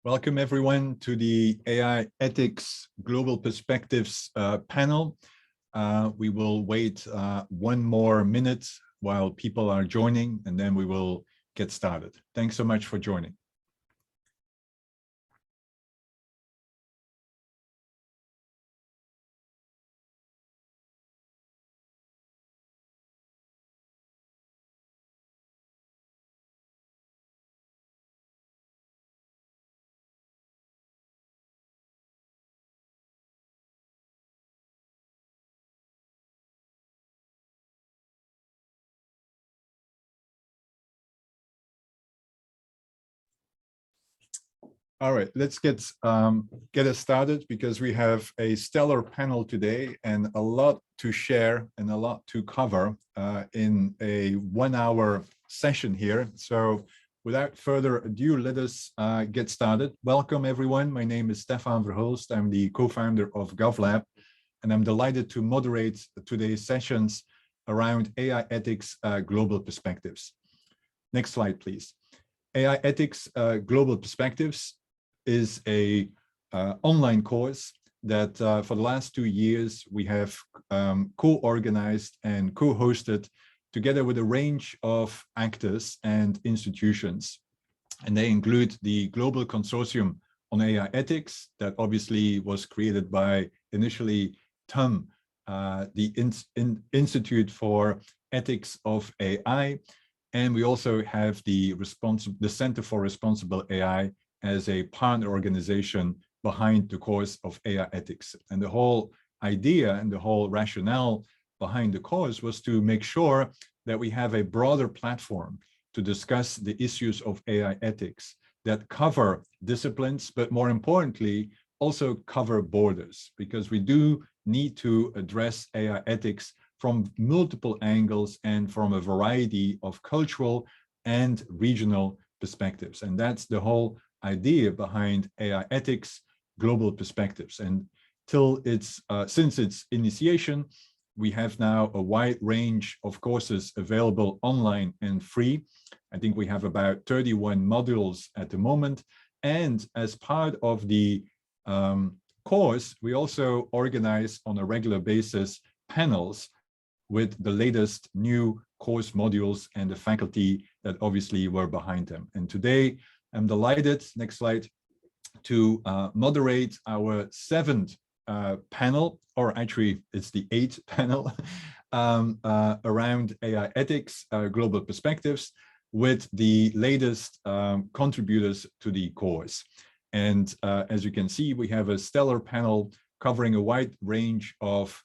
Welcome everyone to the AI Ethics Global Perspectives panel. We will wait one more minute while people are joining, and then we will get started. Thanks so much for joining. All right, let's get us started because we have a stellar panel today and a lot to share and a lot to cover in a 1 hour session here. So without further ado, let us get started. Welcome everyone. My name is Stefan Verhulst. I'm the co-founder of GovLab, and I'm delighted to moderate today's sessions around AI ethics global perspectives. Next slide, please. AI ethics global perspectives is a online course that for the last 2 years we have co-organized and co-hosted together with a range of actors and institutions. And they include the Global Consortium on AI Ethics that obviously was created by initially TUM, the Institute for Ethics of AI. And we also have the Center for Responsible AI as a partner organization behind the course of AI ethics. And the whole idea and the whole rationale behind the course was to make sure that we have a broader platform to discuss the issues of AI ethics that cover disciplines, but more importantly, also cover borders, because we do need to address AI ethics from multiple angles and from a variety of cultural and regional perspectives. And that's the whole idea behind AI ethics global perspectives. And since its initiation, we have now a wide range of courses available online and free. I think we have about 31 modules at the moment. And as part of the course, we also organize on a regular basis panels with the latest new course modules and the faculty that obviously were behind them. And today, I'm delighted, next slide, to moderate our 7th panel, or actually it's the 8th panel around AI ethics, global perspectives, with the latest contributors to the course. And as you can see, we have a stellar panel covering a wide range of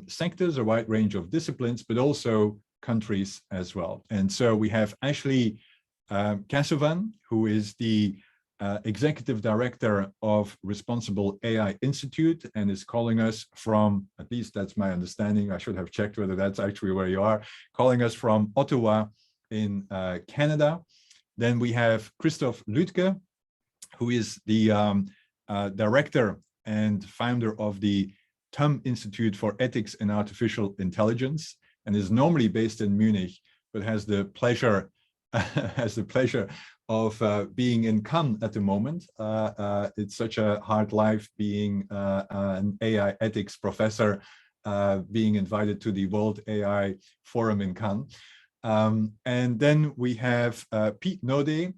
sectors, a wide range of disciplines, but also countries as well. And so we have Ashley Casovan, who is the Executive Director of Responsible AI Institute and is calling us from, at least that's my understanding, I should have checked whether that's actually where you are, calling us from Ottawa in Canada. Then we have Christoph Lütge, who is the Director and founder of the TUM Institute for Ethics and Artificial Intelligence and is normally based in Munich, but has the pleasure of being in Cannes at the moment. It's such a hard life being an AI ethics professor, being invited to the World AI Forum in Cannes. And then we have Piet Naudé,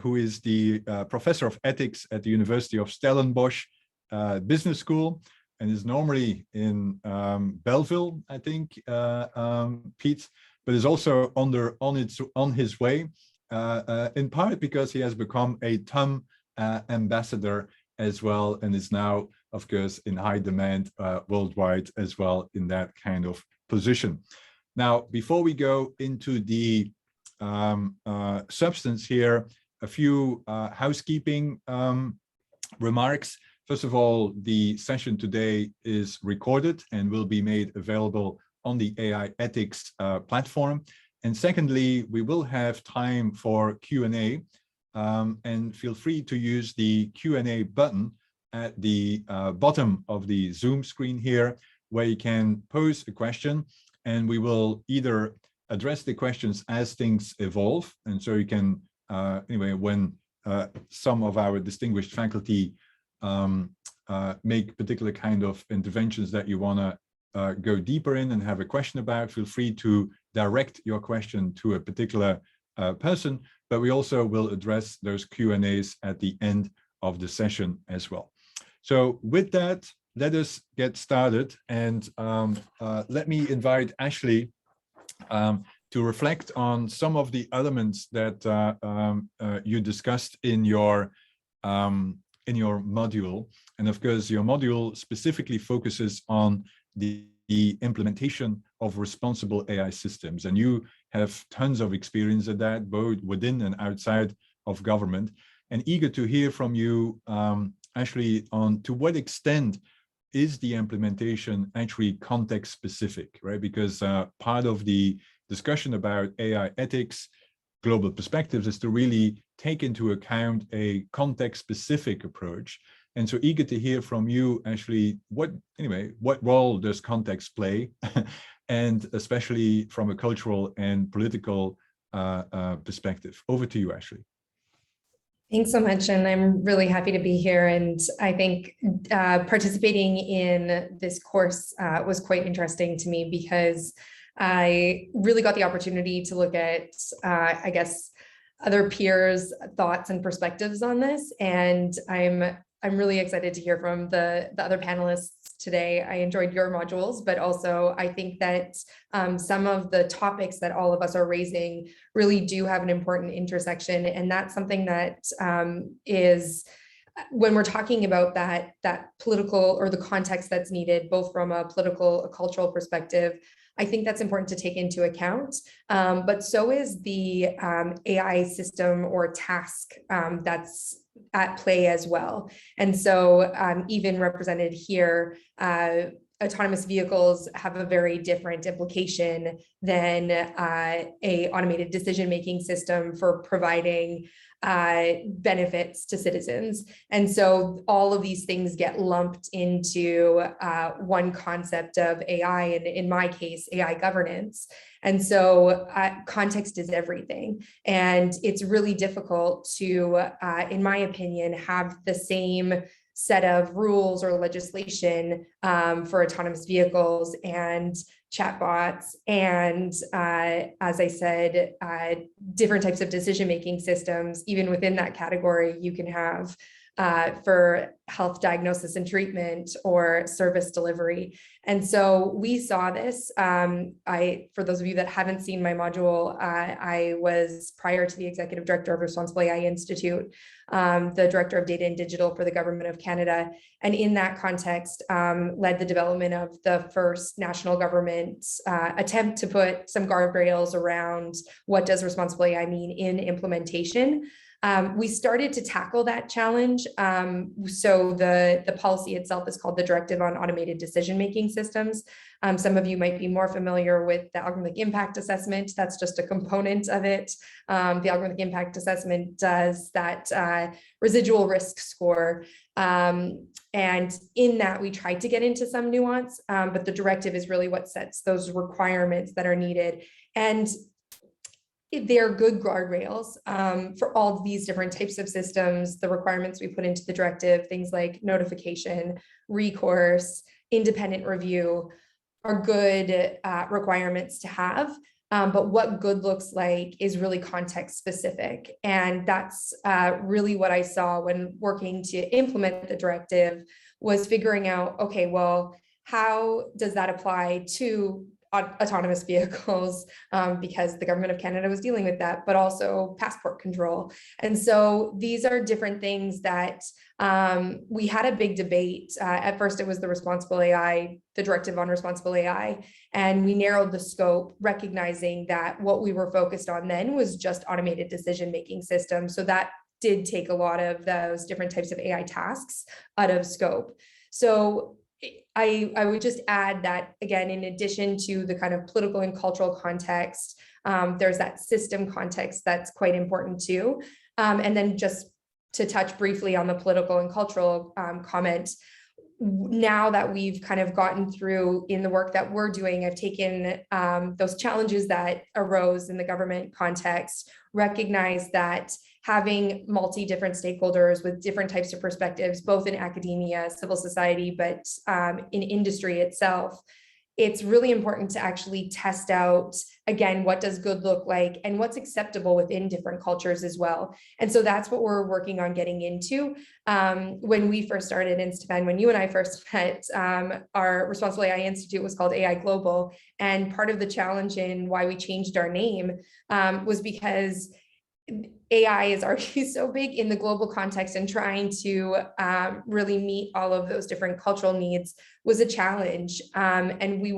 who is the professor of ethics at the University of Stellenbosch Business School, and is normally in Bellville, I think, Piet, but is also on his way, in part because he has become a TUM ambassador as well, and is now, of course, in high demand worldwide as well in that kind of position. Now, before we go into the substance here, a few housekeeping remarks. First of all, the session today is recorded and will be made available on the AI ethics platform. And secondly, we will have time for Q&A, and feel free to use the Q&A button at the bottom of the Zoom screen here, where you can pose a question, and we will either address the questions as things evolve. And so you can, anyway, when some of our distinguished faculty make particular kind of interventions that you want to go deeper in and have a question about, feel free to direct your question to a particular person, but we also will address those Q&As at the end of the session as well. So with that, let us get started, and let me invite Ashley to reflect on some of the elements that you discussed in your module. And of course, your module specifically focuses on the implementation of responsible AI systems. And you have tons of experience at that, both within and outside of government. And eager to hear from you, Ashley, on to what extent is the implementation actually context specific, right? Because part of the discussion about AI ethics, global perspectives, is to really take into account a context specific approach. And so eager to hear from you, Ashley, what role does context play? And especially from a cultural and political perspective. Over to you, Ashley. Thanks so much, and I'm really happy to be here. And I think participating in this course was quite interesting to me because I really got the opportunity to look at, I guess, other peers' thoughts and perspectives on this. And I'm really excited to hear from the other panelists today. I enjoyed your modules, but also I think that some of the topics that all of us are raising really do have an important intersection. And that's something that is, when we're talking about that political or the context that's needed, both from a political, a cultural perspective, I think that's important to take into account, but so is the AI system or task that's at play as well. And so even represented here, autonomous vehicles have a very different implication than a automated decision-making system for providing benefits to citizens. And so all of these things get lumped into one concept of AI, and in my case, AI governance. And so context is everything. And it's really difficult to, in my opinion, have the same set of rules or legislation for autonomous vehicles and chatbots and, as I said, different types of decision-making systems. Even within that category, you can have for health diagnosis and treatment or service delivery. And so we saw this. For those of you that haven't seen my module, I was, prior to the Executive Director of Responsible AI Institute, the Director of Data and Digital for the Government of Canada. And in that context, led the development of the first national government attempt to put some guardrails around what does responsible AI mean in implementation. We started to tackle that challenge. So the policy itself is called the Directive on Automated Decision-Making Systems. Some of you might be more familiar with the algorithmic impact assessment. That's just a component of it. The algorithmic impact assessment does that residual risk score. And in that, we tried to get into some nuance, but the directive is really what sets those requirements that are needed. And they're good guardrails for all of these different types of systems. The requirements we put into the directive, things like notification, recourse, independent review, are good requirements to have. But what good looks like is really context specific. And that's really what I saw when working to implement the directive, was figuring out, okay, well, how does that apply to autonomous vehicles, because the government of Canada was dealing with that, but also passport control. And so these are different things that we had a big debate. At first, it was the responsible AI, the directive on responsible AI, and we narrowed the scope, recognizing that what we were focused on then was just automated decision-making systems. So that did take a lot of those different types of AI tasks out of scope. So I would just add that, again, in addition to the kind of political and cultural context, there's that system context that's quite important too. And then just to touch briefly on the political and cultural comment, now that we've kind of gotten through in the work that we're doing, I've taken those challenges that arose in the government context, recognize that having different stakeholders with different types of perspectives, both in academia, civil society, but in industry itself, it's really important to actually test out, again, what does good look like and what's acceptable within different cultures as well. And so that's what we're working on getting into. When we first started in Stefan, when you and I first met, our Responsible AI Institute was called AI Global. And part of the challenge in why we changed our name was because AI is already so big in the global context, and trying to really meet all of those different cultural needs was a challenge. And we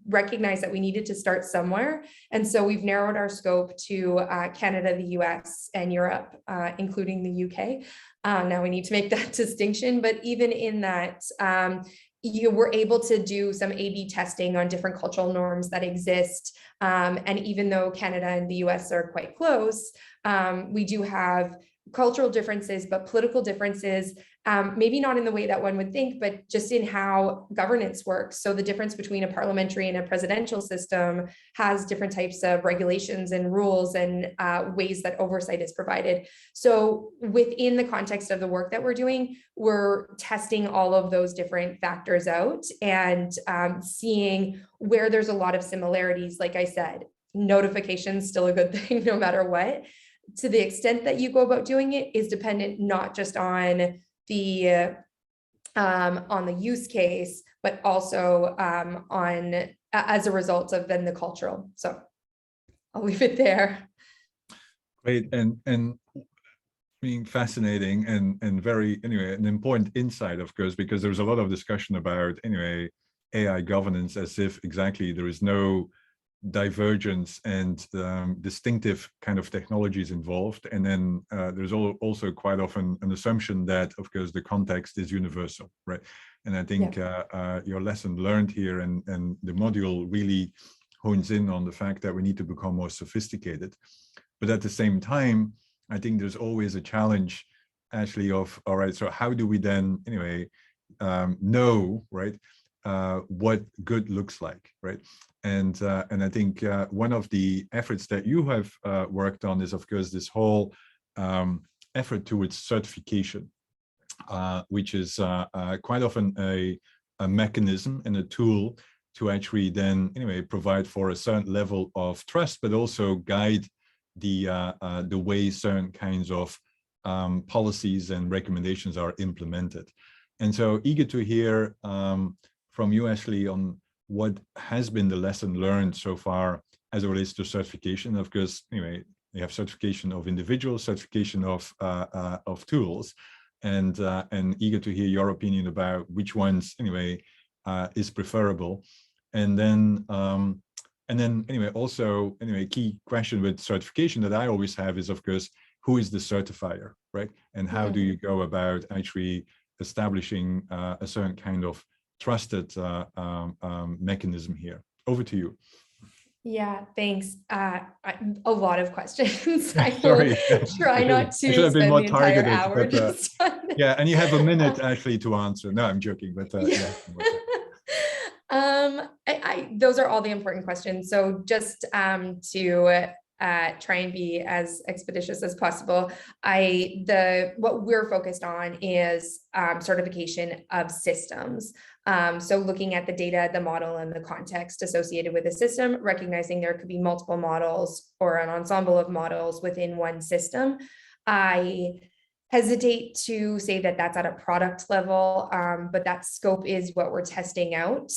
recognize that we needed to start somewhere. And so we've narrowed our scope to Canada, the US, and Europe, including the UK. Now we need to make that distinction, but even in that, you were able to do some A/B testing on different cultural norms that exist. And even though Canada and the US are quite close, we do have cultural differences, but political differences, maybe not in the way that one would think, but just in how governance works. So the difference between a parliamentary and a presidential system has different types of regulations and rules and ways that oversight is provided. So within the context of the work that we're doing, we're testing all of those different factors out and seeing where there's a lot of similarities. Like I said, notification's still a good thing no matter what. To the extent that you go about doing it is dependent not just on the use case, but also on as a result of then the cultural. So I'll leave it there. Great, and being fascinating and very, anyway, an important insight, of course, because there's a lot of discussion about, anyway, AI governance as if exactly there is no divergence and distinctive kind of technologies involved. And then there's also quite often an assumption that, of course, the context is universal, right? And I think your lesson learned here and the module really hones in on the fact that we need to become more sophisticated. But at the same time, I think there's always a challenge actually of, all right, so how do we then, anyway, know, right, what good looks like, right? And I think one of the efforts that you have worked on is, of course, this whole effort towards certification, which is quite often a mechanism and a tool to actually then, anyway, provide for a certain level of trust, but also guide the way certain kinds of policies and recommendations are implemented. And so eager to hear from you, Ashley, on what has been the lesson learned so far as it relates to certification. Of course, anyway, you have certification of individuals, certification of tools, and eager to hear your opinion about which ones, anyway, is preferable. And then anyway, also, anyway, key question with certification that I always have is, of course, who is the certifier, right? And how do you go about actually establishing a certain kind of trusted mechanism here? Over to you. Yeah, thanks. A lot of questions. I Sorry. will try not to I should have been spend more the entire targeted, hour but, just on yeah, and you have a minute actually to answer. No, I'm joking, but yeah. Those are all the important questions. So just to try and be as expeditious as possible, what we're focused on is certification of systems. So looking at the data, the model, and the context associated with the system, recognizing there could be multiple models or an ensemble of models within one system. I hesitate to say that that's at a product level, but that scope is what we're testing out.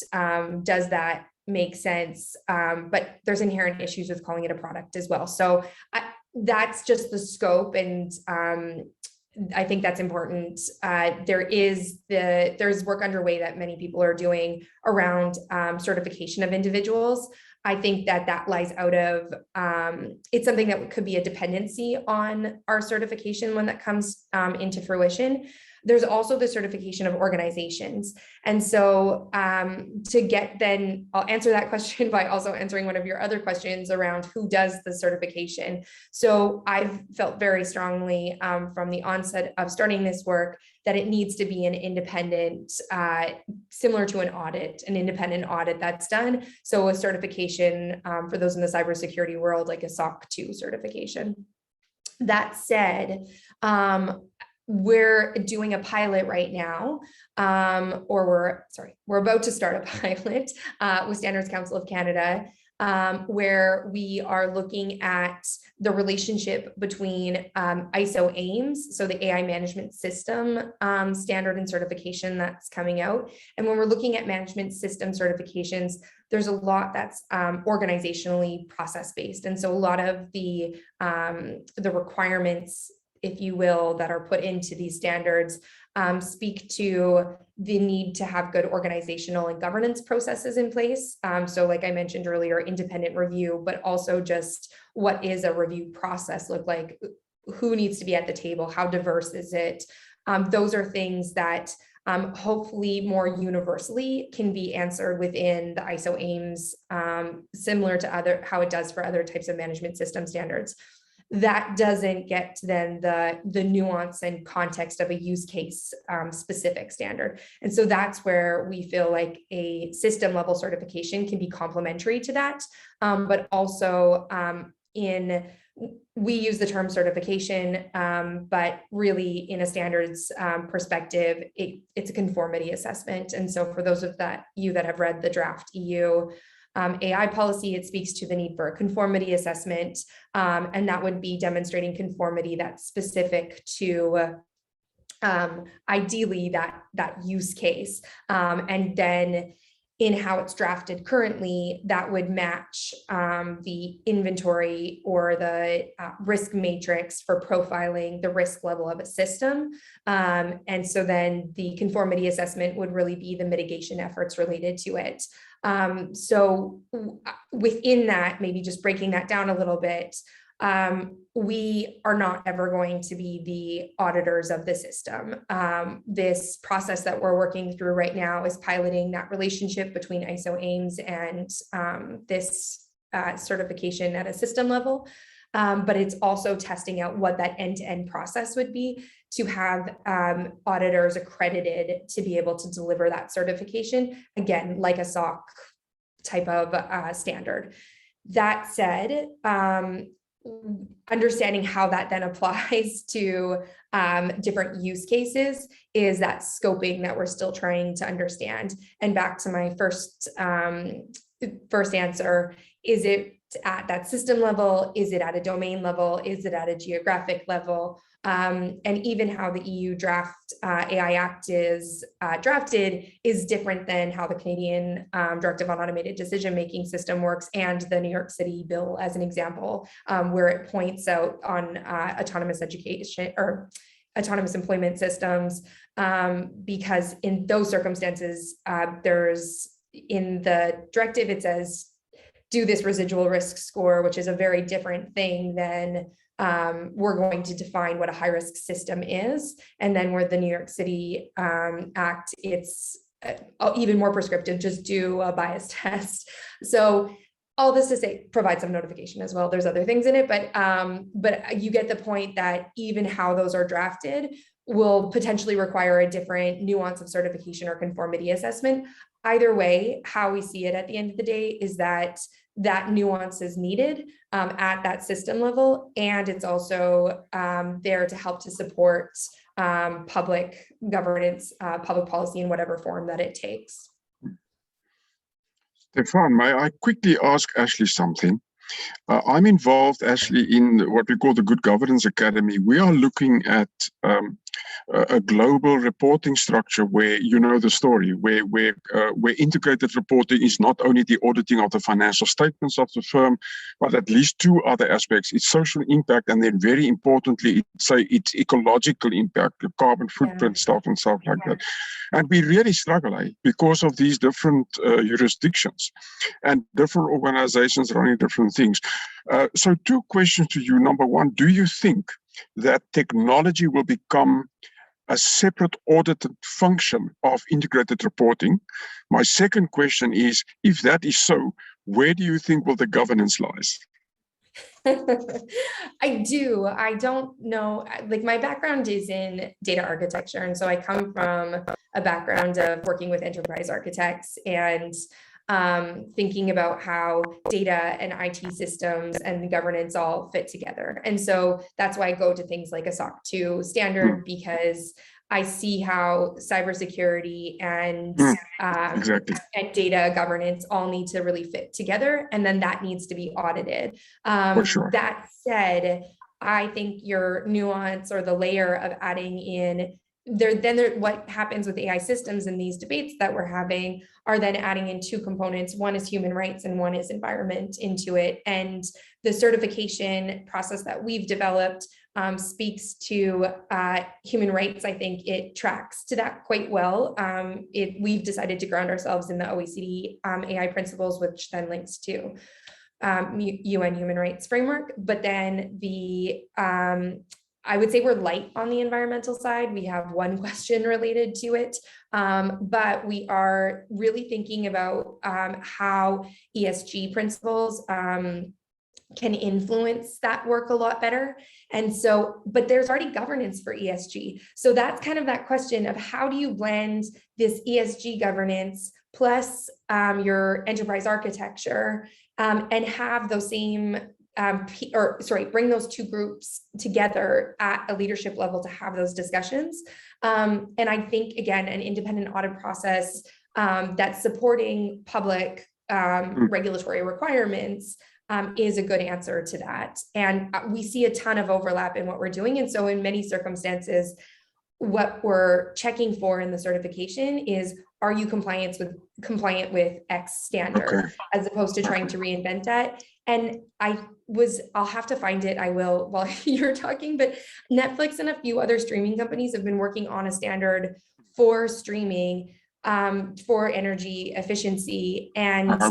Does that make sense? But there's inherent issues with calling it a product as well. So that's just the scope, and I think that's important. There's work underway that many people are doing around certification of individuals. I think that lies out of, it's something that could be a dependency on our certification when that comes into fruition. There's also the certification of organizations. And so I'll answer that question by also answering one of your other questions around who does the certification. So I've felt very strongly from the onset of starting this work that it needs to be an independent, similar to an independent audit that's done. So a certification for those in the cybersecurity world, like a SOC 2 certification. That said, we're doing a pilot right now, we're about to start a pilot with Standards Council of Canada, where we are looking at the relationship between ISO AIMS, so the AI management system standard and certification that's coming out. And when we're looking at management system certifications, there's a lot that's organizationally process-based. And so a lot of the requirements, if you will, that are put into these standards speak to the need to have good organizational and governance processes in place. So like I mentioned earlier, independent review, but also just what is a review process look like? Who needs to be at the table? How diverse is it? Those are things that hopefully more universally can be answered within the ISO AIMS, similar to how it does for other types of management system standards. That doesn't get to then the nuance and context of a use case specific standard. And so that's where we feel like a system level certification can be complementary to that. But also we use the term certification, but really in a standards perspective, it's a conformity assessment. And so for those of you that have read the draft EU AI policy, it speaks to the need for a conformity assessment, and that would be demonstrating conformity that's specific to ideally that use case. And then in how it's drafted currently, that would match the inventory or the risk matrix for profiling the risk level of a system. And so then the conformity assessment would really be the mitigation efforts related to it. So within that, maybe just breaking that down a little bit, we are not ever going to be the auditors of the system. This process that we're working through right now is piloting that relationship between ISO AIMS and this certification at a system level. But it's also testing out what that end-to-end process would be to have auditors accredited to be able to deliver that certification, again, like a SOC type of standard. That said, understanding how that then applies to different use cases is that scoping that we're still trying to understand. And back to my first answer, is it at that system level? Is it at a domain level? Is it at a geographic level? And even how the EU draft AI Act is drafted is different than how the Canadian Directive on Automated Decision-Making System works, and the New York City bill as an example, where it points out on autonomous education or autonomous employment systems, because in those circumstances, there's in the directive, it says, do this residual risk score, which is a very different thing than we're going to define what a high risk system is. And then where the New York City Act, it's even more prescriptive, just do a bias test. So all this to say, provide some notification as well. There's other things in it, but you get the point that even how those are drafted will potentially require a different nuance of certification or conformity assessment. Either way, how we see it at the end of the day is that nuance is needed at that system level, and it's also there to help to support public governance, public policy in whatever form that it takes. Stefan, may I quickly ask Ashley something? I'm involved, Ashley, in what we call the Good Governance Academy. We are looking at a global reporting structure where, you know the story, where integrated reporting is not only the auditing of the financial statements of the firm, but at least two other aspects. It's social impact, and then very importantly, it's ecological impact, the carbon footprint stuff and stuff like that. And we really struggle because of these different jurisdictions and different organizations running different things. So two questions to you. Number one, do you think that technology will become a separate audited function of integrated reporting? My second question is, if that is so, where do you think will the governance lies? I do. I don't know. Like, my background is in data architecture. And so I come from a background of working with enterprise architects. And thinking about how data and IT systems and the governance all fit together. And so that's why I go to things like a SOC 2 standard, because I see how cybersecurity and Exactly. and data governance all need to really fit together, and then that needs to be audited. For sure. That said, I think your nuance or the layer of adding in what happens with AI systems in these debates that we're having are then adding in two components. One is human rights and one is environment into it. And the certification process that we've developed speaks to human rights. I think it tracks to that quite well. We've decided to ground ourselves in the OECD AI principles, which then links to UN human rights framework. But then I would say we're light on the environmental side. We have one question related to it, but we are really thinking about how ESG principles can influence that work a lot better. And so, but there's already governance for ESG. So that's kind of that question of how do you blend this ESG governance plus your enterprise architecture and have those same bring those two groups together at a leadership level to have those discussions. And I think, again, an independent audit process that's supporting public regulatory requirements is a good answer to that. And we see a ton of overlap in what we're doing. And so in many circumstances, what we're checking for in the certification is, are you compliant with X standard, as opposed to trying to reinvent that. And I'll have to find it. I will while you're talking, but Netflix and a few other streaming companies have been working on a standard for streaming for energy efficiency. And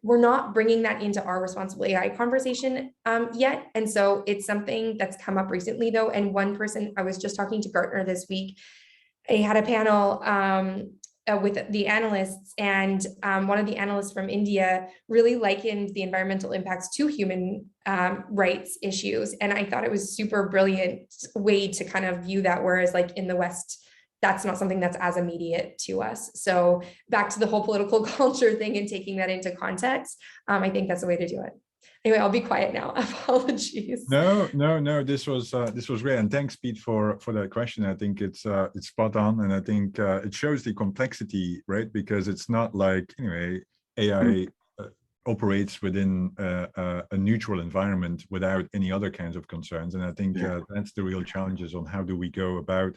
we're not bringing that into our responsible AI conversation yet. And so it's something that's come up recently though. And one person, I was just talking to Gartner this week, I had a panel with the analysts, and one of the analysts from India really likened the environmental impacts to human rights issues. And I thought it was super brilliant way to kind of view that, whereas like in the West, that's not something that's as immediate to us. So back to the whole political culture thing and taking that into context, I think that's the way to do it. Anyway, I'll be quiet now. Apologies. No. This was great, and thanks, Piet, for that question. I think it's spot on, and I think it shows the complexity, right? Because it's not like AI operates within a neutral environment without any other kinds of concerns, and I think that's the real challenges on how do we go about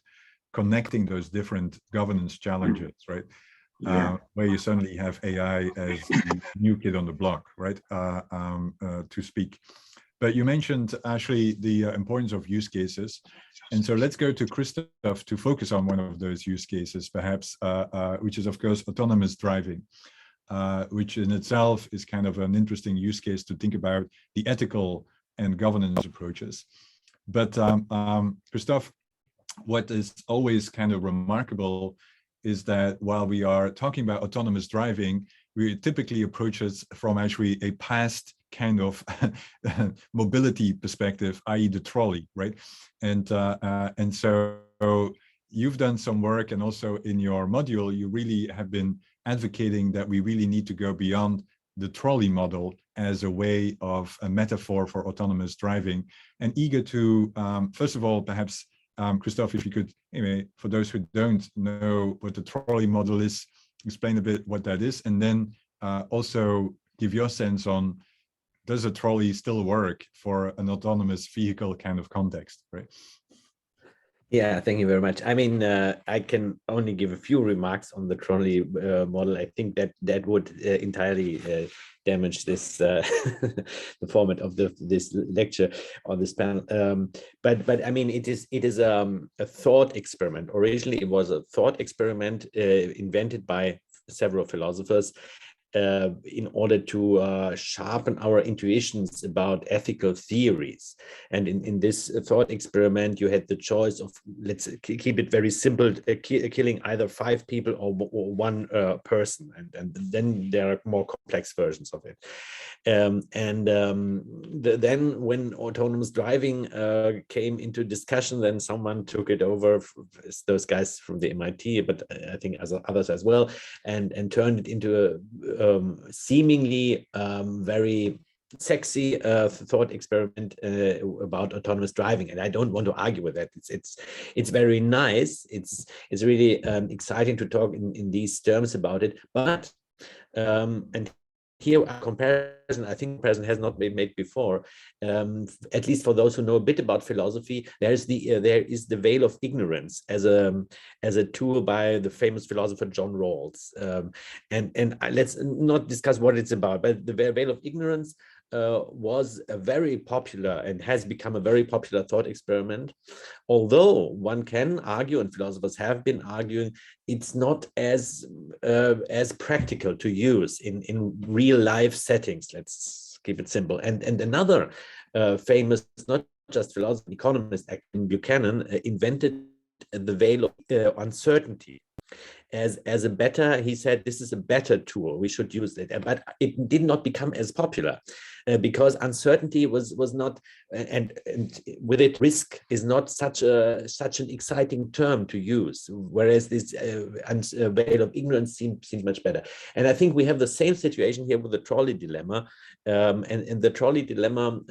connecting those different governance challenges, right? Where you suddenly have AI as the new kid on the block, right? To speak. But you mentioned actually the importance of use cases. And so let's go to Christoph to focus on one of those use cases, perhaps, which is, of course, autonomous driving, which in itself is kind of an interesting use case to think about the ethical and governance approaches. But Christoph, what is always kind of remarkable is that while we are talking about autonomous driving, we typically approach it from actually a past kind of mobility perspective, i.e. the trolley, right? And so you've done some work, and also in your module, you really have been advocating that we really need to go beyond the trolley model as a way of a metaphor for autonomous driving. And eager to, first of all, perhaps, Christoph, if you could, for those who don't know what the trolley model is, explain a bit what that is, and then also give your sense on, does a trolley still work for an autonomous vehicle kind of context, right? Yeah, thank you very much. I mean, I can only give a few remarks on the trolley model. I think that would entirely damage this the format of this lecture or this panel. But I mean, it is a thought experiment. Originally, it was a thought experiment invented by several philosophers in order to sharpen our intuitions about ethical theories. And in this thought experiment, you had the choice of, let's keep it very simple, killing either 5 people or 1 person. And then there are more complex versions of it. Then when autonomous driving came into discussion, then someone took it over, those guys from the MIT, but I think others as well, and turned it into seemingly very sexy thought experiment about autonomous driving, and I don't want to argue with that. It's very nice. It's really exciting to talk in these terms about it. But and here a comparison, I think comparison has not been made before. At least for those who know a bit about philosophy, there is the veil of ignorance as a tool by the famous philosopher John Rawls. And let's not discuss what it's about, but the veil of ignorance was a very popular and has become a very popular thought experiment. Although one can argue, and philosophers have been arguing, it's not as practical to use in real life settings. Let's keep it simple. And another famous, not just philosopher, economist, Buchanan, invented the veil of uncertainty. As a better, he said, this is a better tool, we should use it, but it did not become as popular because uncertainty was not, and with it, risk is not such an exciting term to use, whereas this veil of ignorance seems much better. And I think we have the same situation here with the trolley dilemma, and the trolley dilemma,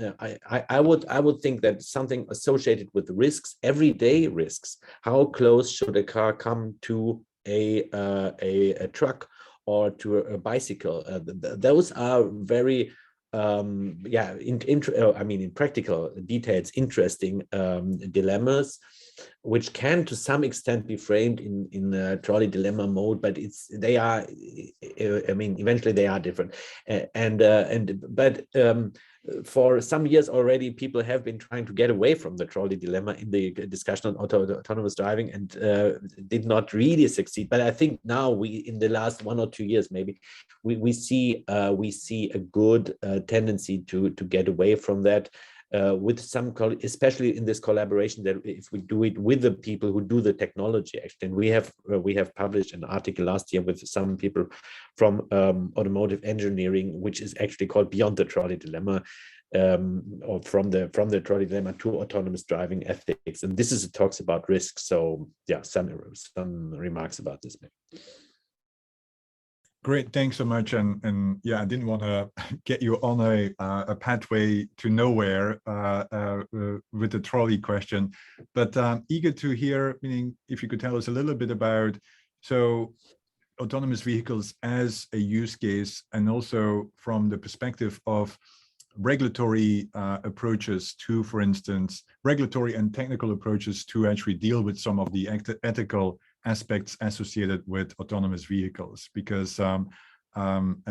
I would think that something associated with risks, everyday risks. How close should a car come to a truck or to a bicycle? Those are very in practical details interesting dilemmas, which can to some extent be framed in a trolley dilemma mode, but eventually they are different. But for some years already, people have been trying to get away from the trolley dilemma in the discussion on autonomous driving, and did not really succeed. But I think now in the last 1 or 2 years, maybe we see a good tendency to get away from that. With some, especially in this collaboration, that if we do it with the people who do the technology, actually, and we have published an article last year with some people from automotive engineering, which is actually called Beyond the Trolley Dilemma, or from the trolley dilemma to autonomous driving ethics, and it talks about risk. So yeah, some remarks about this. Great, thanks so much. And yeah, I didn't want to get you on a pathway to nowhere with the trolley question, but eager to hear, meaning if you could tell us a little bit about autonomous vehicles as a use case, and also from the perspective of regulatory approaches to, for instance, regulatory and technical approaches to actually deal with some of the ethical aspects associated with autonomous vehicles, because I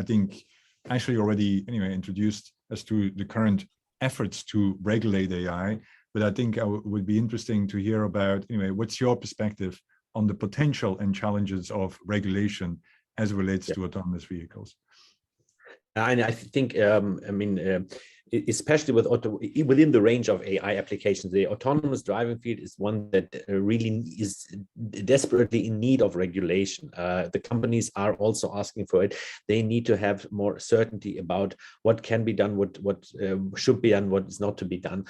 think Ashley already introduced us to the current efforts to regulate AI, but I think it would be interesting to hear about what's your perspective on the potential and challenges of regulation as it relates to autonomous vehicles. And I think, especially within the range of AI applications, the autonomous driving field is one that really is desperately in need of regulation. The companies are also asking for it. They need to have more certainty about what can be done, what should be done, what is not to be done.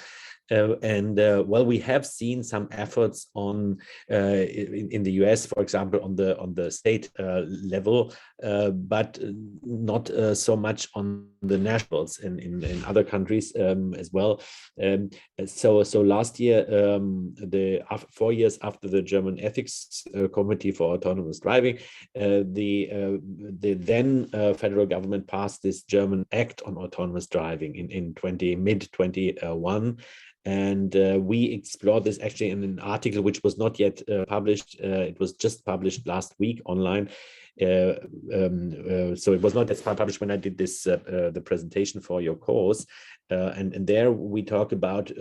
We have seen some efforts on in the US, for example, on the state level, but not so much on the nationals in other countries as well. So last year, 4 years after the German Ethics Committee for Autonomous Driving, the then federal government passed this German Act on Autonomous Driving in mid-21. And we explored this actually in an article which was not yet published. It was just published last week online. So it was not as published when I did this the presentation for your course. And there we talk about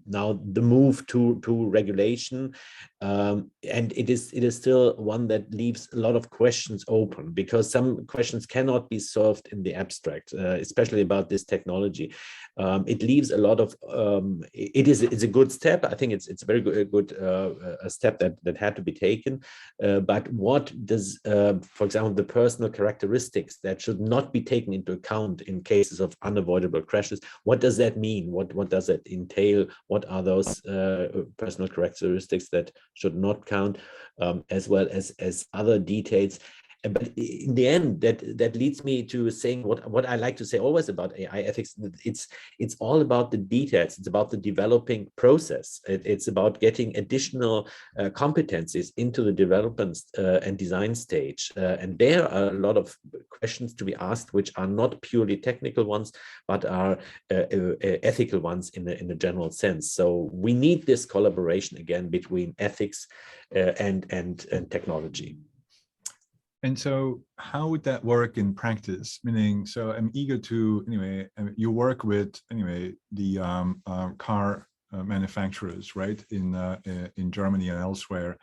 now the move to regulation, and it is still one that leaves a lot of questions open, because some questions cannot be solved in the abstract, especially about this technology. It leaves a lot of it's a good step. I think it's a very good a step that had to be taken. But what does, for example, the personal characteristics that should not be taken into account in cases of unavoidable crashes? What does that mean? What does that entail? What are those personal characteristics that should not count, as well as other details? But in the end, that leads me to saying what I like to say always about AI ethics. It's all about the details. It's about the developing process. It's about getting additional competencies into the development and design stage. And there are a lot of questions to be asked, which are not purely technical ones, but are ethical ones in a general sense. So we need this collaboration again between ethics and technology. And so how would that work in practice? Meaning, so I'm eager to, anyway, you work with, anyway, the car manufacturers, right, in Germany and elsewhere.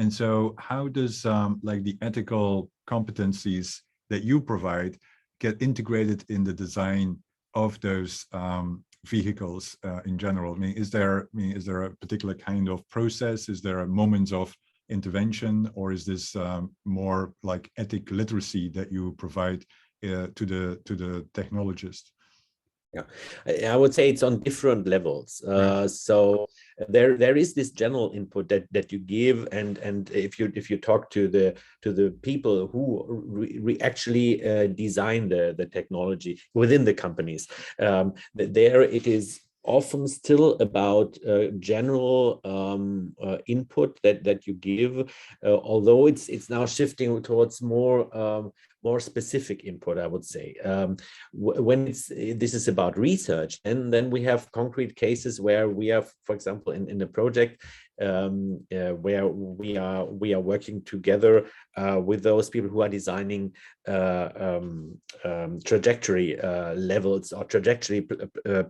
And so how does like the ethical competencies that you provide get integrated in the design of those vehicles in general? I mean, is there a particular kind of process? Is there a moments of intervention, or is this more like ethic literacy that you provide to the technologist? Yeah, I would say it's on different levels. So there is this general input that you give, and if you talk to the people who actually design the technology within the companies, there it is often still about general input that you give, although it's now shifting towards more specific input, I would say. When this is about research, and then we have concrete cases where we have, for example, in the project where we are working together with those people who are designing trajectory levels or trajectory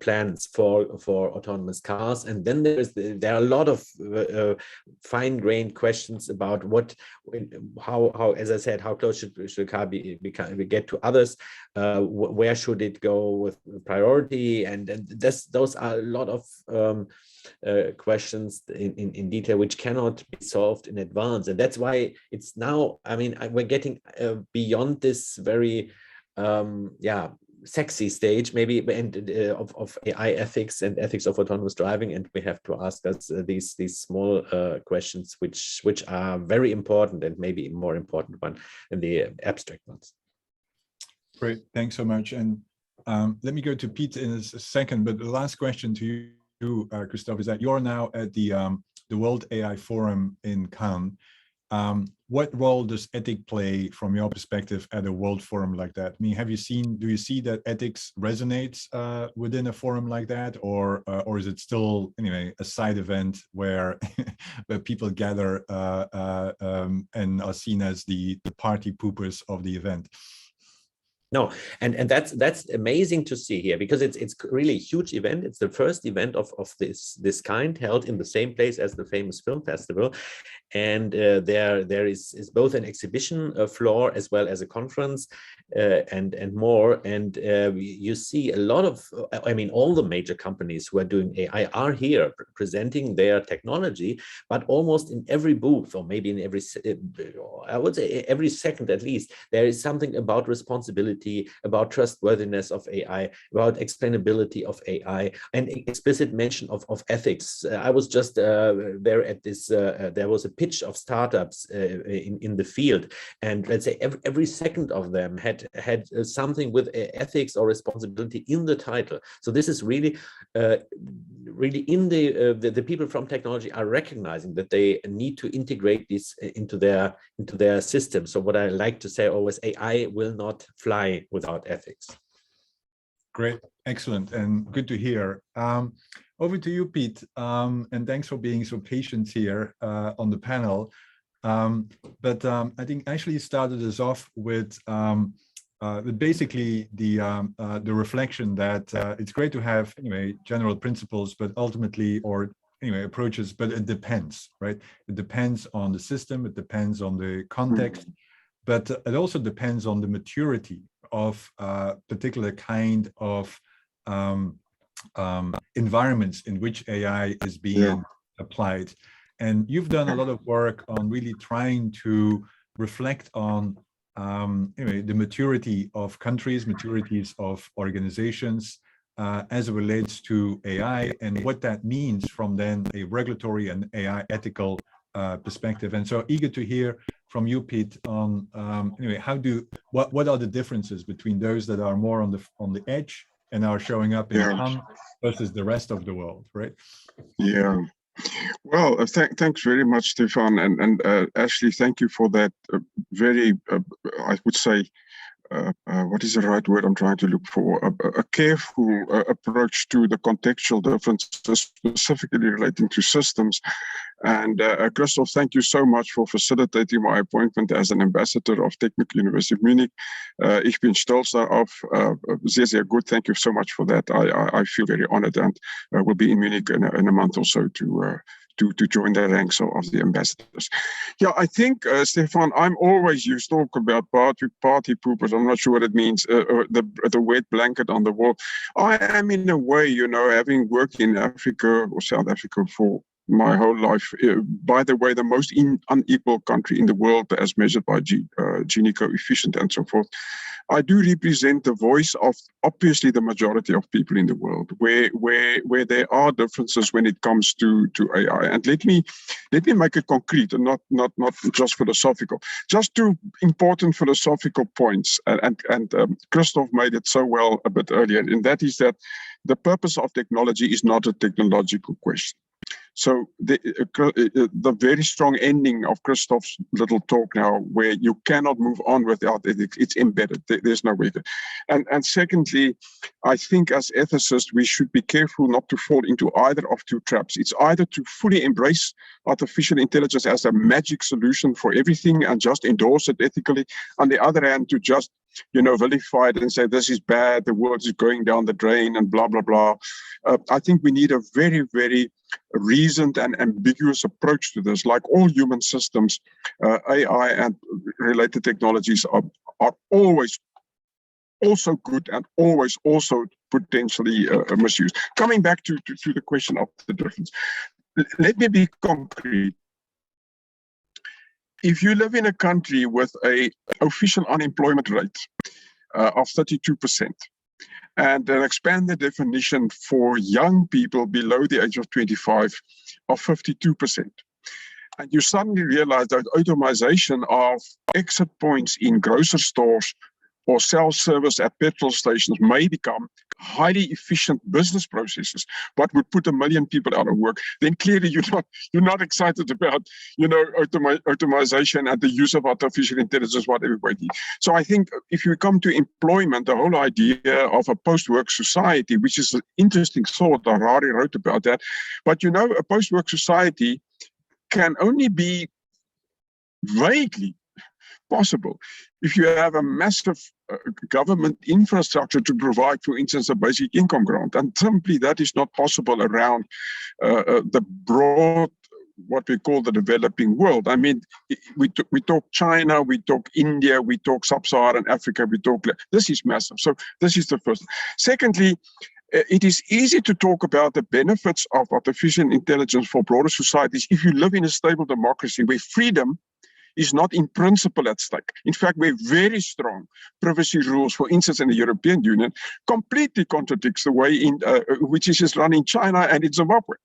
plans for autonomous cars, and then there are a lot of fine-grained questions about how, as I said, how close should a car be get to others, where should it go with priority, and those are a lot of questions in detail which cannot be solved in advance. And that's why it's now, I mean, we're getting beyond this very sexy stage maybe of AI ethics and ethics of autonomous driving, and we have to ask us these small questions which are very important, and maybe more important one than the abstract ones. Great, thanks so much. And let me go to Piet in a second, but the last question to you, Christoph, is that you're now at the World AI Forum in Cannes. What role does ethics play from your perspective at a world forum like that? I mean, do you see that ethics resonates within a forum like that, or is it still, anyway, a side event where people gather and are seen as the party poopers of the event? No, and that's amazing to see here, because it's really a huge event. It's the first event of this kind held in the same place as the famous film festival, and there is both an exhibition floor as well as a conference and more. And you see a lot of, I mean, all the major companies who are doing AI are here presenting their technology, but almost in every booth, or maybe in every, I would say every second at least, there is something about responsibility, about trustworthiness of AI, about explainability of AI, and explicit mention of ethics. I was just there at this, there was a pitch of startups in the field, and let's say every second of them had something with ethics or responsibility in the title. So this is really in the people from technology are recognizing that they need to integrate this into their system. So what I like to say always, AI will not fly without ethics. Great, excellent, and good to hear. Over to you, Piet, and thanks for being so patient here on the panel. But I think actually started us off with basically the reflection that it's great to have, anyway, general principles, but ultimately, or anyway, approaches, but it depends, right? It depends on the system, it depends on the context, but it also depends on the maturity of particular kind of environments in which AI is being applied. And you've done a lot of work on really trying to reflect on anyway, the maturity of countries, maturities of organizations as it relates to AI, and what that means from then a regulatory and AI ethical perspective. And so eager to hear from you, Piet, on anyway, what are the differences between those that are more on the edge and are showing up in hum versus the rest of the world, right? Yeah. Well, thanks very much, Stefan, and Ashley, thank you for that very, I would say, what is the right word I'm trying to look for? A careful approach to the contextual differences, specifically relating to systems. And Christoph, thank you so much for facilitating my appointment as an ambassador of Technical University of Munich. Ich bin stolz darauf. Sehr, sehr gut. Thank you so much for that. I feel very honored, and will be in Munich in a month or so to join the ranks of the ambassadors. Yeah, I think, Stefan, I'm always used to talk about party poopers. I'm not sure what it means, the wet blanket on the wall. I am, in a way, you know, having worked in Africa or South Africa for my whole life, by the way, the most unequal country in the world as measured by Gini coefficient and so forth. I do represent the voice of obviously the majority of people in the world, where there are differences when it comes to AI. And let me make it concrete and not just philosophical. Just two important philosophical points, and Christoph made it so well a bit earlier, and that is that the purpose of technology is not a technological question. So the very strong ending of Christoph's little talk now, where you cannot move on without it, it's embedded. There's no way. And secondly, I think as ethicists, we should be careful not to fall into either of two traps. It's either to fully embrace artificial intelligence as a magic solution for everything and just endorse it ethically. On the other hand, to just, you know, vilify it and say this is bad, the world is going down the drain and blah, blah, blah. I think we need a very, very reasoned and ambiguous approach to this. Like all human systems, AI and related technologies are always also good and always also potentially misused. Coming back to the question of the difference, let me be concrete. If you live in a country with an official unemployment rate of 32%, and expand the definition for young people below the age of 25 of 52%, and you suddenly realize that automation of exit points in grocery stores or self-service at petrol stations may become highly efficient business processes, but would put 1 million people out of work, then clearly you're not excited about, you know, automation and the use of artificial intelligence, what everybody. So I think if you come to employment, the whole idea of a post-work society, which is an interesting thought, Harari wrote about that, but you know, a post-work society can only be vaguely possible if you have a massive government infrastructure to provide, for instance, a basic income grant. And simply that is not possible around the broad, what we call the developing world. I mean, we talk China, we talk India, we talk sub-Saharan Africa, this is massive. So this is the first. Secondly, it is easy to talk about the benefits of artificial intelligence for broader societies if you live in a stable democracy where freedom is not in principle at stake. In fact, where very strong privacy rules, for instance, in the European Union, completely contradicts the way in which is run in China and in Zimbabwe.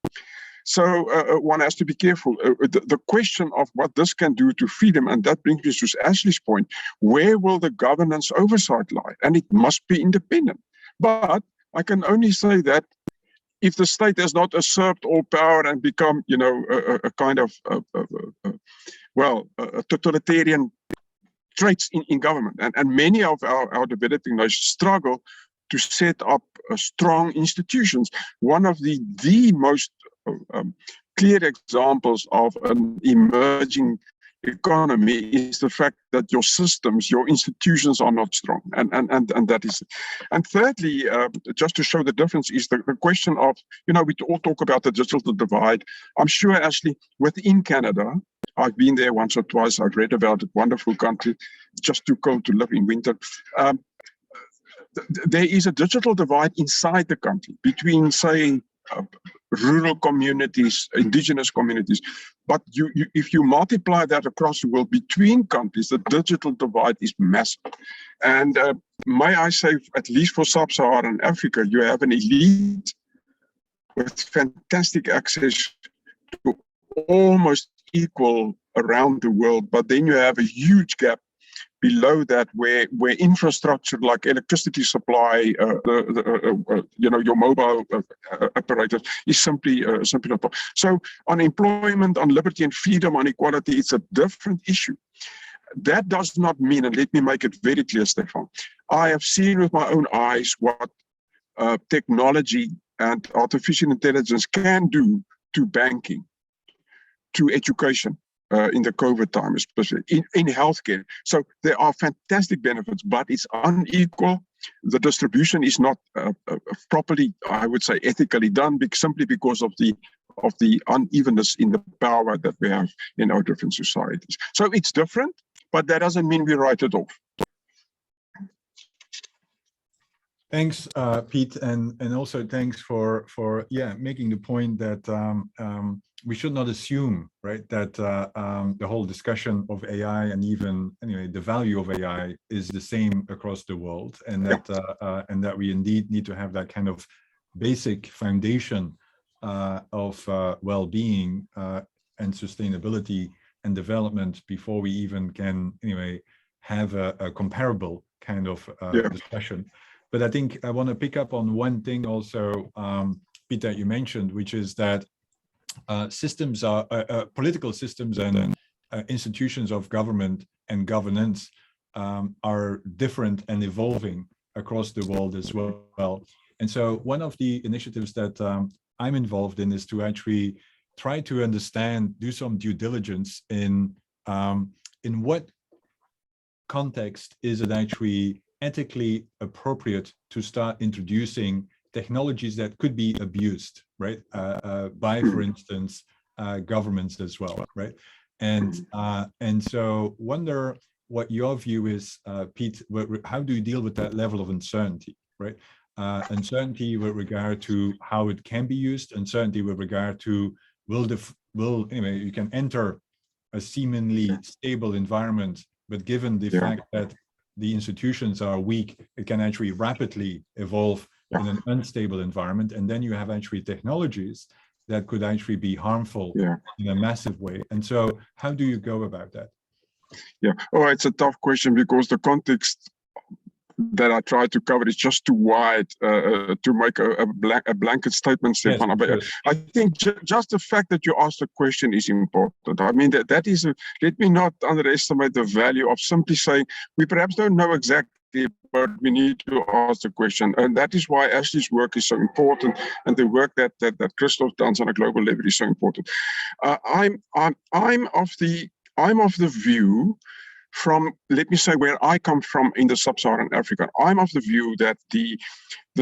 So one has to be careful. The question of what this can do to freedom, and that brings me to Ashley's point, where will the governance oversight lie? And it must be independent. But I can only say that if the state has not usurped all power and become, you know, a kind of, totalitarian traits in government. And many of our developing nations struggle to set up strong institutions. One of the most clear examples of an emerging economy is the fact that your systems, your institutions are not strong, and that is it. And thirdly, just to show the difference, is the question of, you know, we all talk about the digital divide. I'm sure, Ashley, within Canada, I've been there once or twice, I've read about it, wonderful country, just too cold to live in winter. There is a digital divide inside the country between, say, rural communities, indigenous communities, but if you multiply that across the world between countries, the digital divide is massive. And may I say, at least for sub-Saharan Africa, you have an elite with fantastic access to almost equal around the world, but then you have a huge gap below that where infrastructure like electricity supply, your mobile apparatus is simply not. So on employment, on liberty and freedom, on equality, it's a different issue. That does not mean, and let me make it very clear, Stefan, I have seen with my own eyes what technology and artificial intelligence can do to banking, to education, in the COVID time, especially in healthcare. So there are fantastic benefits, but it's unequal. The distribution is not properly, I would say, ethically done, simply because of the unevenness in the power that we have in our different societies. So it's different, but that doesn't mean we write it off. Thanks, Piet, and also thanks for making the point that we should not assume, right, that the whole discussion of AI and even the value of AI is the same across the world, and that we indeed need to have that kind of basic foundation of well-being and sustainability and development before we even can have a comparable kind of discussion. But I think I want to pick up on one thing also, Piet, that you mentioned, which is that systems are political systems and institutions of government and governance are different and evolving across the world as well. And so one of the initiatives that I'm involved in is to actually try to understand, do some due diligence in what context is it actually ethically appropriate to start introducing technologies that could be abused, right, by, for instance, governments as well, right? And so wonder what your view is, Piet. How do you deal with that level of uncertainty, right? Uncertainty with regard to how it can be used, uncertainty with regard to you can enter a seemingly stable environment, but given the fact that the institutions are weak, it can actually rapidly evolve in an unstable environment. And then you have actually technologies that could actually be harmful in a massive way. And so how do you go about that? Yeah, it's a tough question because the context that I try to cover is just too wide to make a blanket statement, Stefan. Yes, but I think just the fact that you asked the question is important. I mean, that is, let me not underestimate the value of simply saying, we perhaps don't know exactly, but we need to ask the question. And that is why Ashley's work is so important, and the work that Christoph does on a global level is so important. I'm of the view, from, let me say, where I come from in the sub-Saharan Africa, I'm of the view that the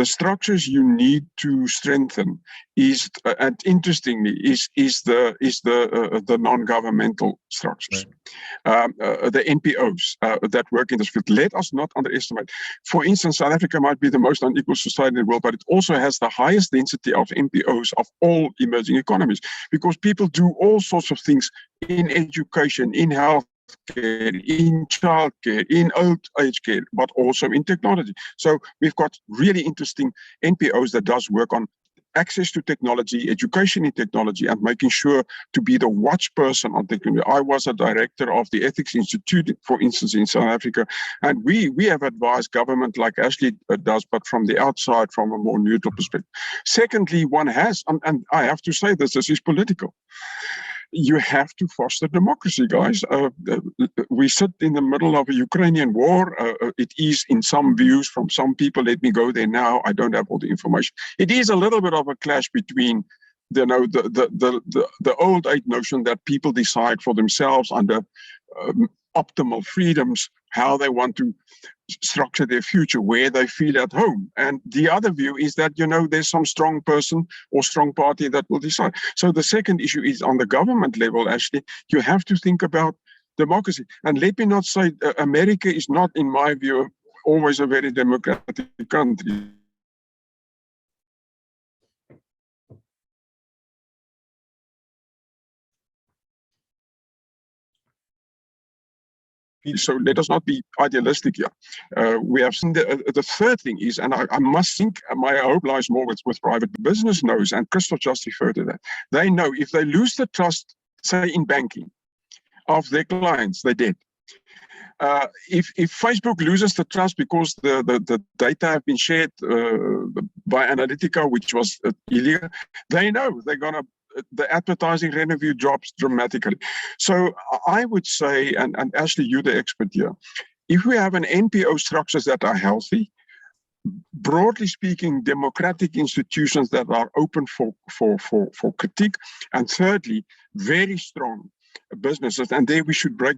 structures you need to strengthen is, and interestingly, is the non-governmental structures, the NPOs that work in this field. Let us not underestimate. For instance, South Africa might be the most unequal society in the world, but it also has the highest density of NPOs of all emerging economies, because people do all sorts of things in education, in health, in childcare, in old age care, but also in technology. So we've got really interesting NPOs that does work on access to technology, education in technology, and making sure to be the watch person on technology. I was a director of the Ethics Institute, for instance, in South Africa, and we have advised government like Ashley does, but from the outside, from a more neutral perspective. Secondly, one has, and I have to say this is political. You have to foster democracy, guys. We sit in the middle of a Ukrainian war. It is, in some views from some people, let me go there now, I don't have all the information. It is a little bit of a clash between the old age notion that people decide for themselves under optimal freedoms how they want to structure their future, where they feel at home. And the other view is that, there's some strong person or strong party that will decide. So the second issue is on the government level, actually, you have to think about democracy. And let me not say America is not, in my view, always a very democratic country. So let us not be idealistic here. We have seen the third thing is, and I must think, my hope lies more with private business knows, and Christoph just referred to that. They know if they lose the trust say in banking, of their clients, they're dead. If Facebook loses the trust because the data have been shared by Analytica, which was illegal, they know the advertising revenue drops dramatically. So I would say, and Ashley, you're the expert here, if we have an NPO structures that are healthy, broadly speaking, democratic institutions that are open for critique, and thirdly, very strong businesses, and there we should break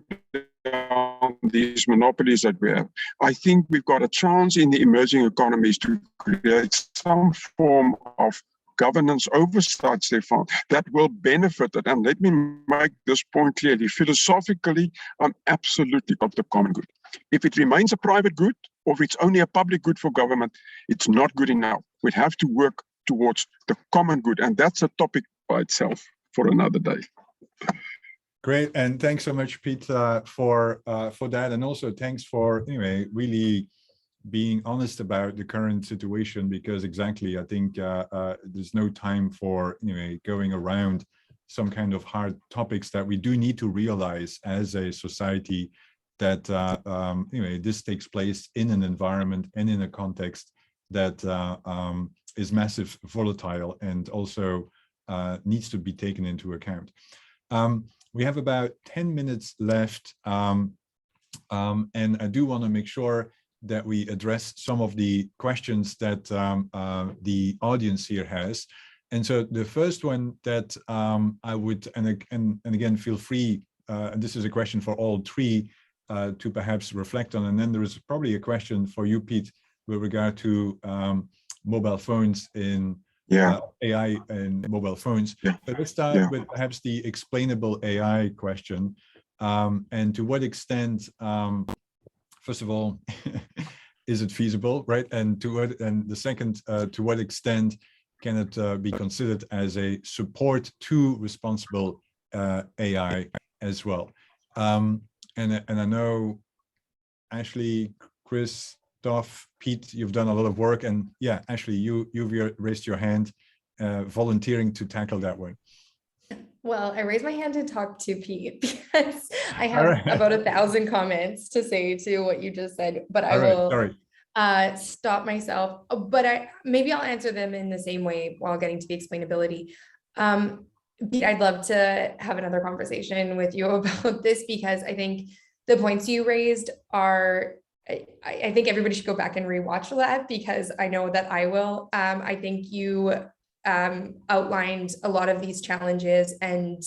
down these monopolies that we have. I think we've got a chance in the emerging economies to create some form of governance oversight, Stefan, that will benefit it. And let me make this point clearly. Philosophically, I'm absolutely of the common good. If it remains a private good, or if it's only a public good for government, it's not good enough. We have to work towards the common good, and that's a topic by itself for another day. Great, and thanks so much, Piet, for that, and also thanks for really being honest about the current situation, because exactly, I think there's no time for going around some kind of hard topics that we do need to realize as a society that this takes place in an environment and in a context that is massive, volatile, and also needs to be taken into account. We have about 10 minutes left, and I do want to make sure that we address some of the questions that the audience here has. And so the first one that I would, and again, feel free, and this is a question for all three to perhaps reflect on, and then there is probably a question for you, Piet, with regard to mobile phones in AI and mobile phones. But let's start with perhaps the explainable AI question, and to what extent, first of all, is it feasible, right? And the second, to what extent can it be considered as a support to responsible AI as well? And I know Ashley, Christoph, Piet, you've done a lot of work, and yeah, Ashley, you've raised your hand, volunteering to tackle that one. Well, I raised my hand to talk to Piet because I have about 1,000 comments to say to what you just said, but I will stop myself. But maybe I'll answer them in the same way while getting to the explainability. Piet, I'd love to have another conversation with you about this, because I think the points you raised are, I think everybody should go back and rewatch that, because I know that I will. I think you outlined a lot of these challenges, and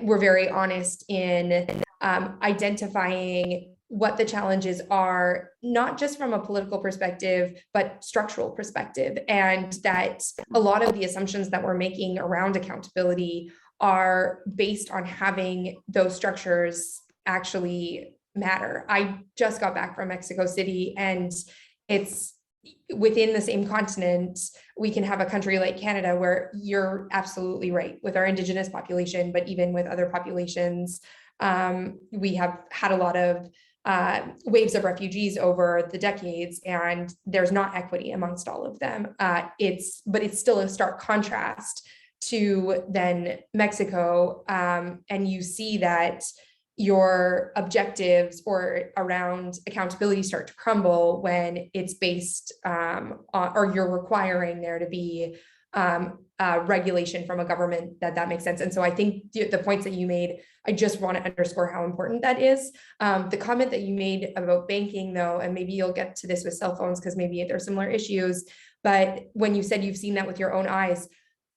we're very honest in identifying what the challenges are, not just from a political perspective, but structural perspective, and that a lot of the assumptions that we're making around accountability are based on having those structures actually matter. I just got back from Mexico City, and it's within the same continent. We can have a country like Canada where you're absolutely right with our Indigenous population, but even with other populations, we have had a lot of waves of refugees over the decades, and there's not equity amongst all of them. But it's still a stark contrast to then Mexico, and you see that your objectives or around accountability start to crumble when it's based or you're requiring there to be regulation from a government that makes sense. And so I think the points that you made, I just want to underscore how important that is. The comment that you made about banking, though, and maybe you'll get to this with cell phones because maybe there are similar issues, but when you said you've seen that with your own eyes,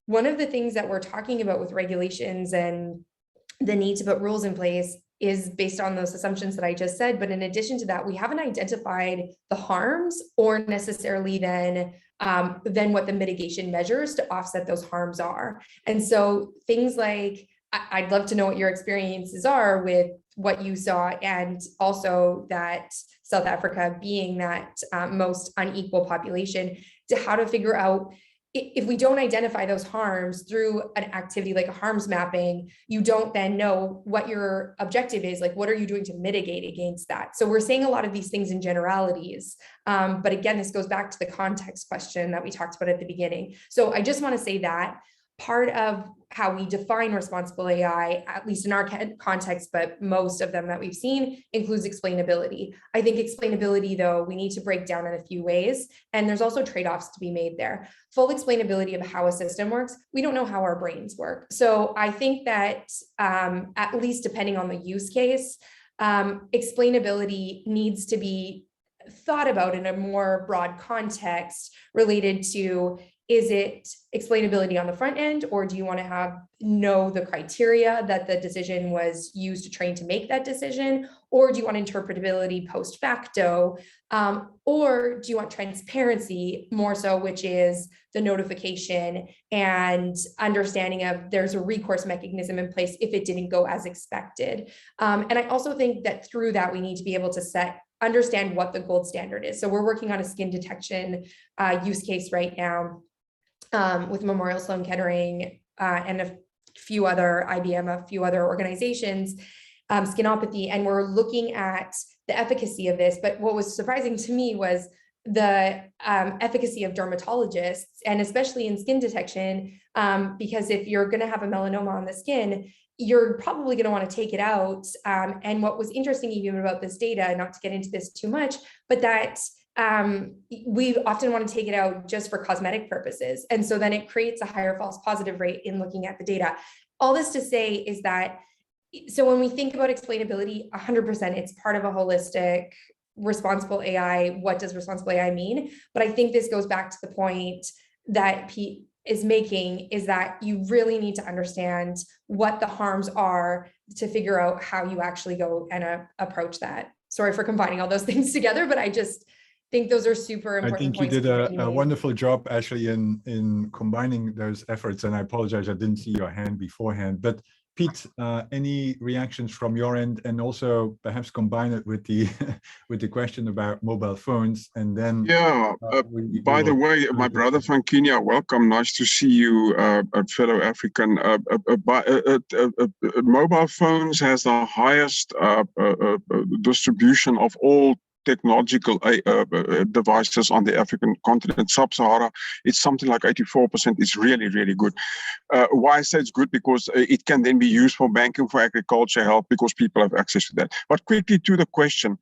one of the things that we're talking about with regulations and the need to put rules in place is based on those assumptions that I just said. But in addition to that, we haven't identified the harms or necessarily then what the mitigation measures to offset those harms are. And so things like, I'd love to know what your experiences are with what you saw, and also that South Africa being that most unequal population, to how to figure out, if we don't identify those harms through an activity like a harms mapping, you don't then know what your objective is. Like, what are you doing to mitigate against that? So we're saying a lot of these things in generalities. But again, this goes back to the context question that we talked about at the beginning. So I just want to say that part of how we define responsible AI, at least in our context, but most of them that we've seen, includes explainability. I think explainability, though, we need to break down in a few ways, and there's also trade-offs to be made there. Full explainability of how a system works, we don't know how our brains work. So I think that at least depending on the use case, explainability needs to be thought about in a more broad context related to, is it explainability on the front end, or do you want to know the criteria that the decision was used to train to make that decision? Or do you want interpretability post facto? Or do you want transparency more so, which is the notification and understanding of there's a recourse mechanism in place if it didn't go as expected. And I also think that through that, we need to be able to understand what the gold standard is. So we're working on a skin detection use case right now with Memorial Sloan Kettering and a few other IBM, a few other organizations, skinopathy, and we're looking at the efficacy of this. But what was surprising to me was the efficacy of dermatologists, and especially in skin detection, because if you're going to have a melanoma on the skin, you're probably going to want to take it out. And what was interesting even about this data, not to get into this too much, but that we often want to take it out just for cosmetic purposes. And so then it creates a higher false positive rate in looking at the data. All this to say is that, so when we think about explainability, 100%, it's part of a holistic, responsible AI. What does responsible AI mean? But I think this goes back to the point that Piet is making, is that you really need to understand what the harms are to figure out how you actually go and approach that. Sorry for combining all those things together, but I just think those are super important. I think points you did a wonderful job actually in combining those efforts, and I apologize, I didn't see your hand beforehand. But Piet, any reactions from your end, and also perhaps combine it with the with the question about mobile phones, and then by the way, my brother from Kenya, welcome, nice to see you, a fellow African. Mobile phones has the highest distribution of all technological devices on the African continent. Sub-Sahara, it's something like 84%. It's really, really good. Why I say it's good? Because it can then be used for banking, for agriculture, health, because people have access to that. But quickly to the question,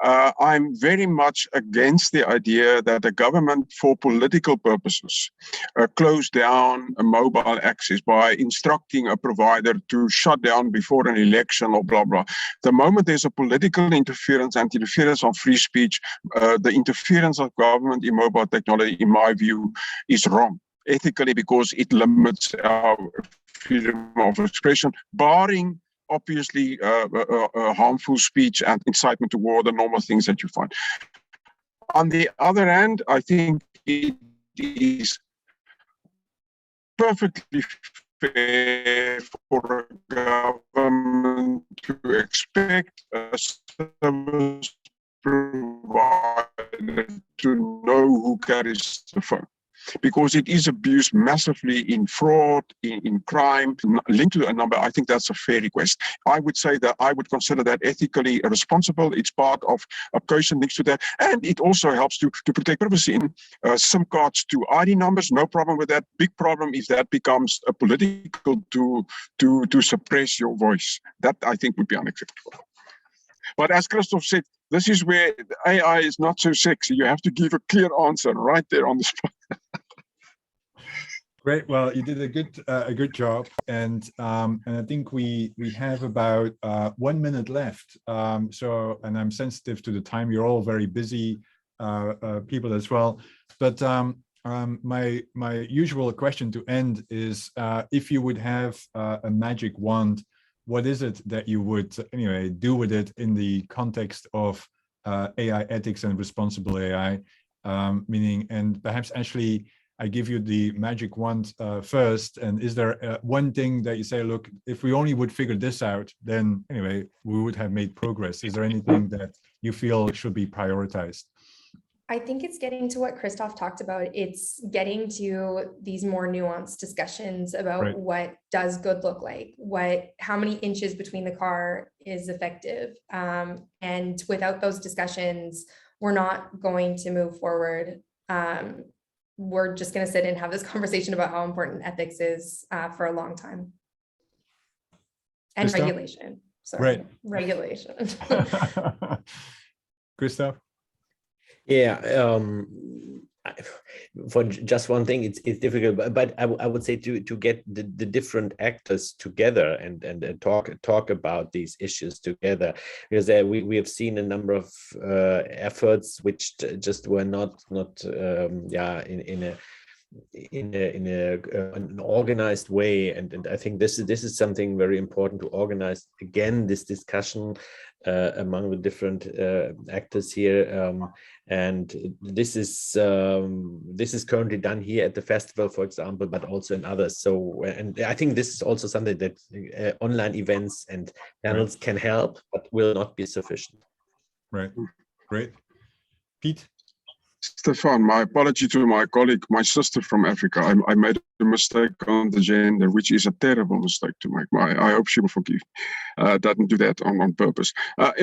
I'm very much against the idea that the government, for political purposes, close down mobile access by instructing a provider to shut down before an election or blah, blah. The moment there's a political interference and interference on free speech, the interference of government in mobile technology, in my view, is wrong ethically, because it limits our freedom of expression, barring obviously harmful speech and incitement to war, the normal things that you find. On the other hand, I think it is perfectly fair for a government to expect a service provider to know who carries the phone, because it is abused massively in fraud, in crime, linked to a number. I think that's a fair request. I would say that I would consider that ethically responsible. It's part of a question next to that. And it also helps to protect privacy. In SIM cards to ID numbers, no problem with that. Big problem if that becomes a political tool to suppress your voice. That, I think, would be unacceptable. But as Christoph said, this is where AI is not so sexy. You have to give a clear answer right there on the spot. Great. Well, you did a good job, and I think we have about 1 minute left. And I'm sensitive to the time. You're all very busy people as well. But my usual question to end is, if you would have a magic wand, what is it that you would anyway do with it in the context of AI ethics and responsible AI? Meaning, and perhaps Ashley, I give you the magic wand first. And is there one thing that you say, look, if we only would figure this out, then anyway, we would have made progress? Is there anything that you feel should be prioritized? I think it's getting to what Christoph talked about. It's getting to these more nuanced discussions about what does good look like, how many inches between the car is effective. And without those discussions, we're not going to move forward we're just going to sit and have this conversation about how important ethics is for a long time. And Christoph? regulation. Sorry, Right. regulation. Christoph? Yeah, for just one thing, it's difficult, but I would say to get the different actors together and talk about these issues together, because we have seen a number of efforts which just were not in an organized way, and I think this is something very important to organize again this discussion among the different actors here, and this is currently done here at the festival, for example, but also in others. So, and I think this is also something that online events and panels can help, but will not be sufficient. Right. Great. Piet? Stefan, my apology to my colleague, my sister from Africa. I made a mistake on the gender, which is a terrible mistake to make. I hope she will forgive me. Didn't do that on purpose.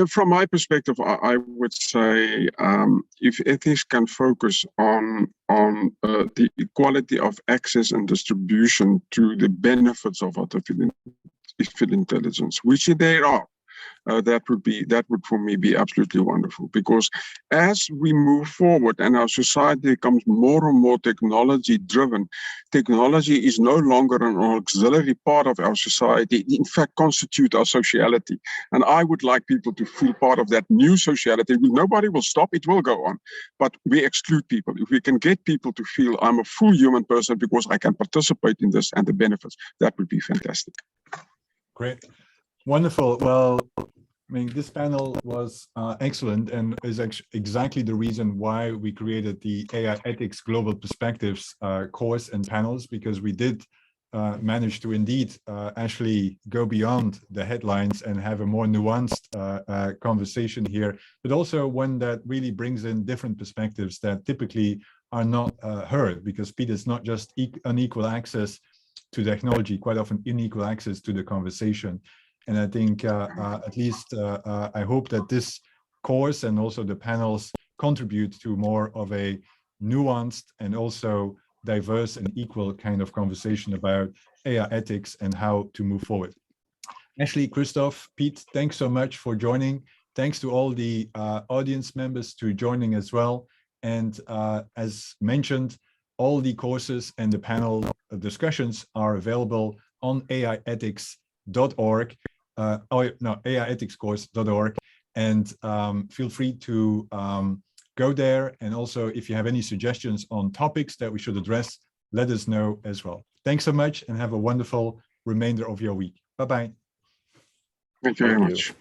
From my perspective, I would say if ethics can focus on the equality of access and distribution to the benefits of artificial intelligence, which there are. That would for me be absolutely wonderful, because as we move forward and our society becomes more and more technology driven, technology is no longer an auxiliary part of our society. It in fact constitutes our sociality. And I would like people to feel part of that new sociality. Nobody will stop, it will go on, but we exclude people. If we can get people to feel I'm a full human person because I can participate in this and the benefits, that would be fantastic. Great. Wonderful. Well, I mean, this panel was excellent and is exactly the reason why we created the AI Ethics Global Perspectives course and panels, because we did manage to indeed actually go beyond the headlines and have a more nuanced conversation here, but also one that really brings in different perspectives that typically are not heard, because Piet, is not just unequal access to technology, quite often unequal access to the conversation. And I think at least I hope that this course and also the panels contribute to more of a nuanced and also diverse and equal kind of conversation about AI ethics and how to move forward. Ashley, Christoph, Piet, thanks so much for joining. Thanks to all the audience members to joining as well. And as mentioned, all the courses and the panel discussions are available on aiethics.org. aiethicscourse.org, and feel free to go there. And also, if you have any suggestions on topics that we should address, let us know as well. Thanks so much and have a wonderful remainder of your week. Bye-bye. Thank you very much.